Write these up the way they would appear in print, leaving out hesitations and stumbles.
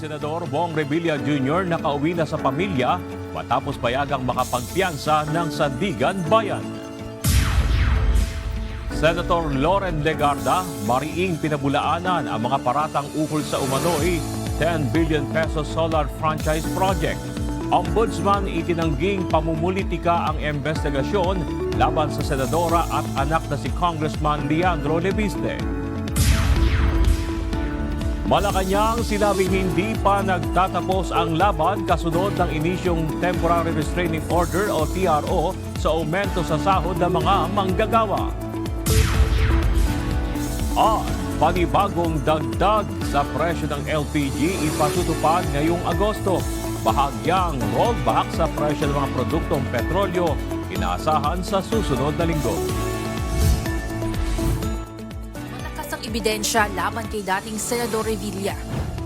Senador Bong Revilla Jr. nakauwi na sa pamilya matapos payagang makapagpiyansa ng Sandigan Bayan. Senator Loren Legarda, mariing pinabulaanan ang mga paratang ukol sa umano'y 10 billion pesos solar franchise project. Ombudsman itinangging pamumulitika ang investigasyon laban sa senadora at anak na si Congressman Leandro Leviste. Malacanang sinabing hindi pa nagtatapos ang laban kasunod ng inisyong Temporary Restraining Order o TRO sa aumento sa sahod ng mga manggagawa. At panibagong dagdag sa presyo ng LPG ipatutupad ngayong Agosto. Bahagyang rollback sa presyo ng mga produktong petrolyo inaasahan sa susunod na linggo. Malakas ang ebidensya laban kay dating Senador Revilla.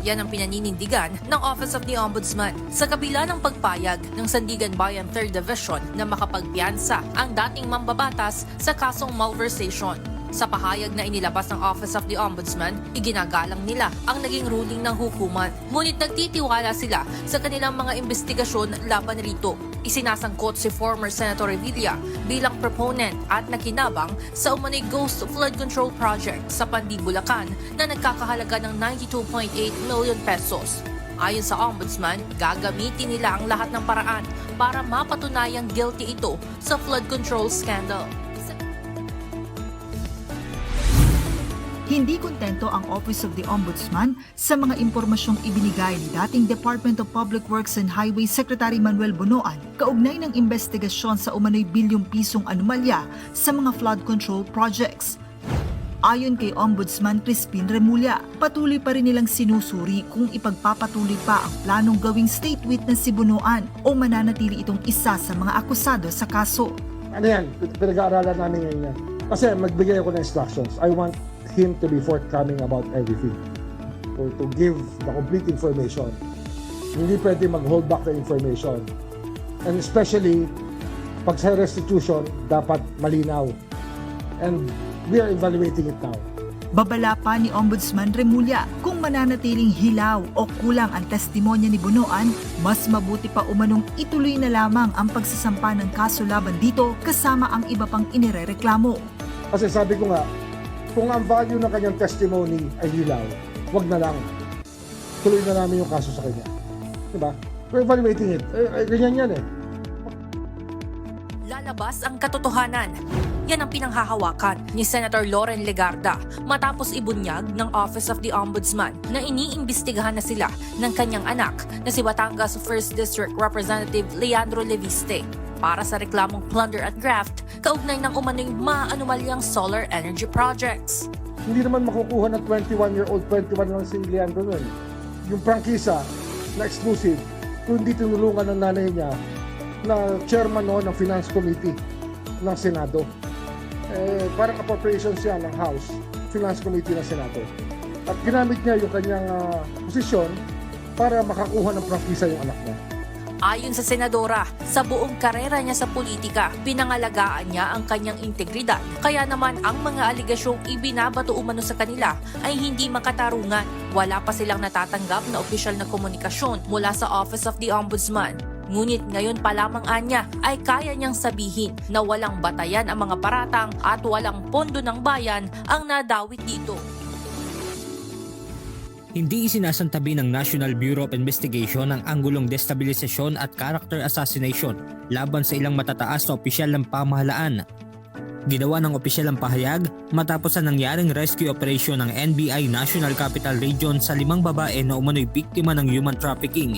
Yan ang pinaninindigan ng Office of the Ombudsman sa kabila ng pagpayag ng Sandigan Bayan 3rd Division na makapagpiyansa ang dating mambabatas sa kasong malversation. Sa pahayag na inilabas ng Office of the Ombudsman, iginagalang nila ang naging ruling ng hukuman. Ngunit nagtitiwala sila sa kanilang mga investigasyon laban rito. Isinasangkot si former Senator Revilla bilang proponent at nakinabang sa umano'y Ghost Flood Control Project sa Pandi, Bulacan na nagkakahalaga ng 92.8 million pesos. Ayon sa Ombudsman, gagamitin nila ang lahat ng paraan para mapatunayang guilty ito sa flood control scandal. Hindi kontento ang Office of the Ombudsman sa mga impormasyong ibinigay ni dating Department of Public Works and Highways Secretary Manuel Bonoan kaugnay ng investigasyon sa umano'y bilyong pisong anomalya sa mga flood control projects. Ayon kay Ombudsman Crispin Remulla, patuloy pa rin nilang sinusuri kung ipagpapatuloy pa ang planong gawing state witness si Bonoan o mananatili itong isa sa mga akusado sa kaso. Ano yan? Pinag-aaralan namin ngayon yan. Kasi magbigay ako ng instructions. I want him to be forthcoming about everything. To give the complete information. Hindi pwede mag-hold back the information. And especially, pag sa restitution, dapat malinaw. And we are evaluating it now. Babala pa ni Ombudsman Remulla kung mananatiling hilaw o kulang ang testimonya ni Bonoan, mas mabuti pa umanong ituloy na lamang ang pagsasampa ng kaso laban dito kasama ang iba pang inirereklamo. Kasi sabi ko nga, kung ang value ng kanyang testimony ay hilaw, wag na lang. Tuloy na namin yung kaso sa kanya. Diba? We're evaluating it. Ganyan yan eh. Lalabas ang katotohanan. Yan ang pinanghahawakan ni Senator Loren Legarda matapos ibunyag ng Office of the Ombudsman na iniimbestigahan na sila ng kanyang anak na si Batangas 1st District Representative Leandro Leviste para sa reklamong plunder at graft kaugnay ng umano'y maanomalyang solar energy projects. Hindi naman makukuha ng 21-year-old, 21 lang si Leandro nun. Yung prangkisa na exclusive, kung hindi tinulungan ng nanay niya na chairman noon ng Finance Committee ng Senado. Parang appropriations siya ng House, Finance Committee ng Senado. At ginamit niya yung kanyang posisyon para makakuha ng prangkisa yung anak niya. Ayon sa senadora, sa buong karera niya sa politika, pinangalagaan niya ang kanyang integridad. Kaya naman ang mga aligasyong ibinabato umano sa kanila ay hindi makatarungan. Wala pa silang natatanggap na opisyal na komunikasyon mula sa Office of the Ombudsman. Ngunit ngayon pa lamang anya ay kaya niyang sabihin na walang batayan ang mga paratang at walang pondo ng bayan ang nadawit dito. Hindi isinasantabi ng National Bureau of Investigation ang anggulong destabilisasyon at character assassination laban sa ilang matataas na opisyal ng pamahalaan. Ginawa ng opisyal ang pahayag matapos ang nangyaring rescue operation ng NBI National Capital Region sa 5 babae na umano'y biktima ng human trafficking.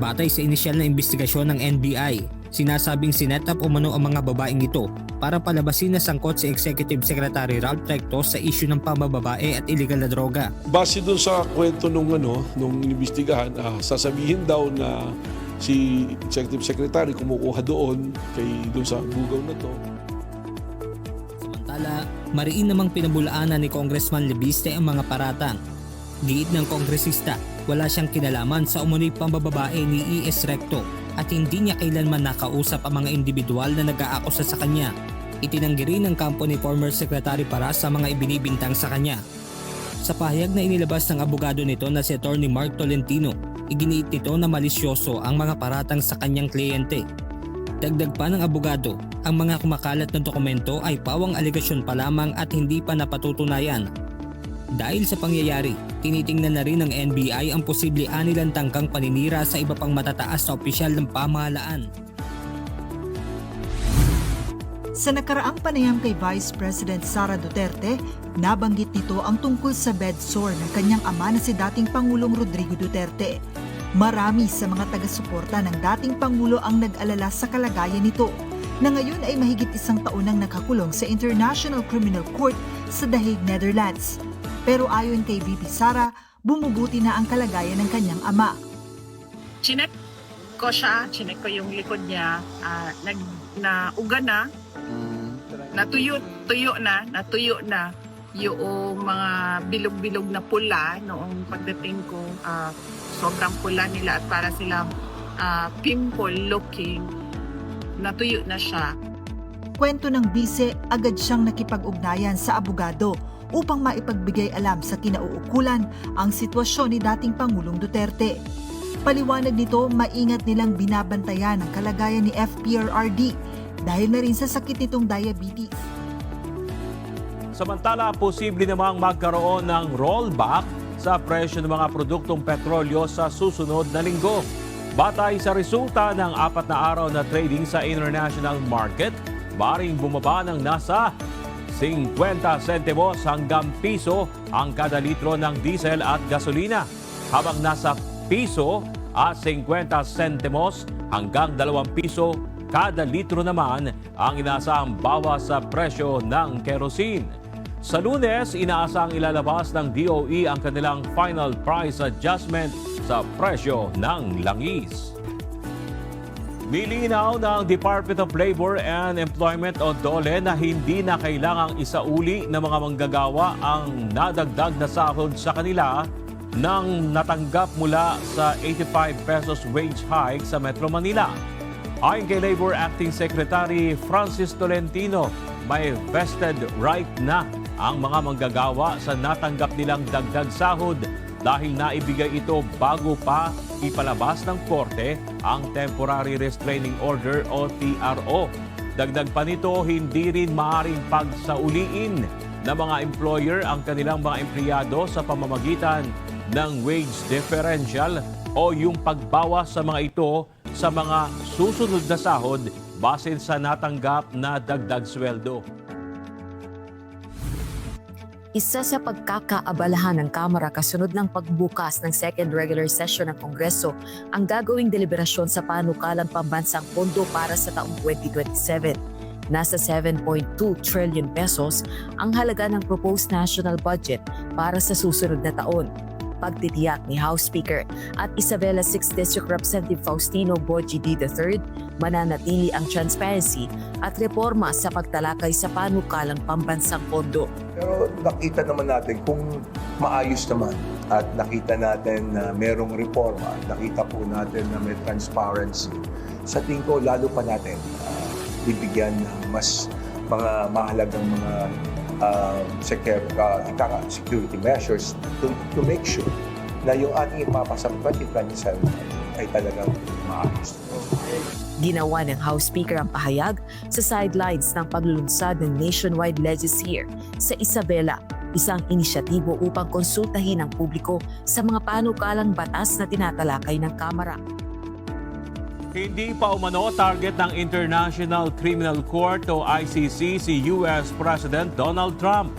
Batay sa inisyal na investigasyon ng NBI, sinasabing sinet up umano ang mga babaeng ito para palabasin na sangkot si Executive Secretary Ralph Recto sa isyu ng pambababae at illegal na droga. Base doon sa kwento nung inimbestigahan, sasabihin daw na si Executive Secretary kumukuha doon sa bugaw na to. Samantala, mariin namang pinabulaanan ni Congressman Leviste ang mga paratang. Giit ng kongresista, wala siyang kinalaman sa umano'y pambababae ni E.S. Recto at hindi niya kailanman nakausap ang mga individual na nag-aakusa sa kanya. Itinanggi rin ng kampo ni former Secretary Paras sa mga ibinibintang sa kanya. Sa pahayag na inilabas ng abogado nito na si Attorney Mark Tolentino, iginiit nito na malisyoso ang mga paratang sa kanyang kliyente. Dagdag pa ng abogado, ang mga kumakalat na dokumento ay pawang alegasyon pa lamang at hindi pa napatutunayan. Dahil sa pangyayari, tinitingnan na rin ng NBI ang posible anilang tangkang paninira sa iba pang matataas na opisyal ng pamahalaan. Sa nakaraang panayam kay Vice President Sara Duterte, nabanggit nito ang tungkol sa bed sore ng kanyang ama na si dating Pangulong Rodrigo Duterte. Marami sa mga taga-suporta ng dating Pangulo ang nag-alala sa kalagayan nito, na ngayon ay mahigit 1 taon nang nakakulong sa International Criminal Court sa The Hague, Netherlands. Pero ayon kay VP Sara, bumubuti na ang kalagayan ng kanyang ama. Chinek ko siya, chinek ko yung likod niya, nauga na, natuyo na yung mga bilog-bilog na pula noong pagdating ko. Sobrang pula nila at para silang pimple looking, natuyo na siya. Kwento ng bise, agad siyang nakipag-ugnayan sa abogado upang maipagbigay alam sa kinauukulan ang sitwasyon ni dating Pangulong Duterte. Paliwanag nito, maingat nilang binabantayan ang kalagayan ni FPRRD dahil na rin sa sakit nitong diabetes. Samantala, posible namang magkaroon ng rollback sa presyo ng mga produktong petrolyo sa susunod na linggo. Batay sa resulta ng 4 na araw na trading sa international market, maring bumaba ng nasa 50 sentimos hanggang piso ang kada litro ng diesel at gasolina, habang nasa piso at 50 sentimos hanggang 2 piso kada litro naman ang inaasahang bawas sa presyo ng kerosene. Sa Lunes, inaasang ilalabas ng DOE ang kanilang final price adjustment sa presyo ng langis. Nilinaw ng Department of Labor and Employment o DOLE na hindi na kailangang isauli ng mga manggagawa ang nadagdag na sahod sa kanila nang natanggap mula sa 85 pesos wage hike sa Metro Manila. Ayon kay Labor Acting Secretary Francis Tolentino, may vested right na ang mga manggagawa sa natanggap nilang dagdag sahod dahil naibigay ito bago pa ipalabas ng korte ang Temporary Restraining Order o TRO. Dagdag pa nito, hindi rin maaaring pagsauliin ng mga employer ang kanilang mga empleyado sa pamamagitan ng wage differential o yung pagbawas sa mga ito sa mga susunod na sahod base sa natanggap na dagdag sweldo. Isa sa pagkakaabalahan ng Kamara kasunod ng pagbukas ng second regular session ng Kongreso ang gagawing deliberasyon sa panukalang pambansang pondo para sa taong 2027. Nasa 7.2 trillion pesos ang halaga ng proposed national budget para sa susunod na taon. Pagtitiyak ni House Speaker at Isabela 6th District Representative Faustino Boji D. III, mananatili ang transparency at reforma sa pagtalakay sa panukalang pambansang pondo. Pero nakita naman natin kung maayos naman at nakita natin na merong reforma at nakita po natin na may transparency. Sa tingin ko, lalo pa natin bibigyan ng mas mga mahalagang mga security measures to make sure na yung ating ipapasang 2027 ay talagang maayos. Ginawa ng House Speaker ang pahayag sa sidelines ng paglulunsad ng nationwide legislature sa Isabela, isang inisyatibo upang konsultahin ang publiko sa mga panukalang batas na tinatalakay ng Kamara. Hindi pa umano target ng International Criminal Court o ICC si US President Donald Trump.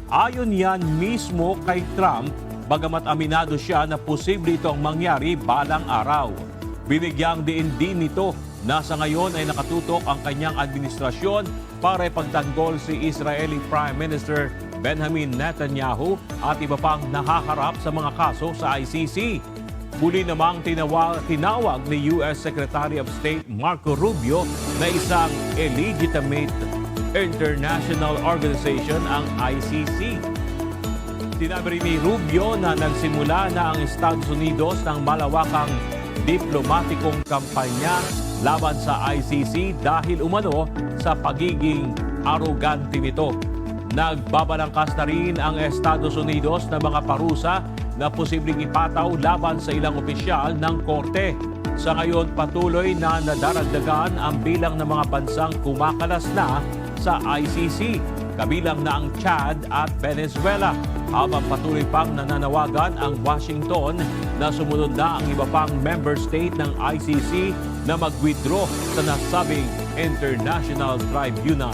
Ayon yan mismo kay Trump, bagamat aminado siya na posible itong mangyari balang araw. Binigyang diin din nito na sa ngayon ay nakatutok ang kanyang administrasyon para ipagtanggol si Israeli Prime Minister Benjamin Netanyahu at iba pang nahaharap sa mga kaso sa ICC. Muli namang tinawag ni US Secretary of State Marco Rubio na isang illegitimate international organization ang ICC. Sinabi rin ni Rubio na nagsimula na ang Estados Unidos ng malawakang diplomatikong kampanya laban sa ICC dahil umano sa pagiging arrogante nito. Nagbabalangkas na rin ang Estados Unidos na mga parusa na posibleng ipataw laban sa ilang opisyal ng korte. Sa ngayon, patuloy na nadaragdagan ang bilang ng mga bansang kumakalas na sa ICC, kabilang na ang Chad at Venezuela, habang patuloy pang nananawagan ang Washington na sumunod na ang iba pang member state ng ICC na mag-withdraw sa nasabing international tribunal.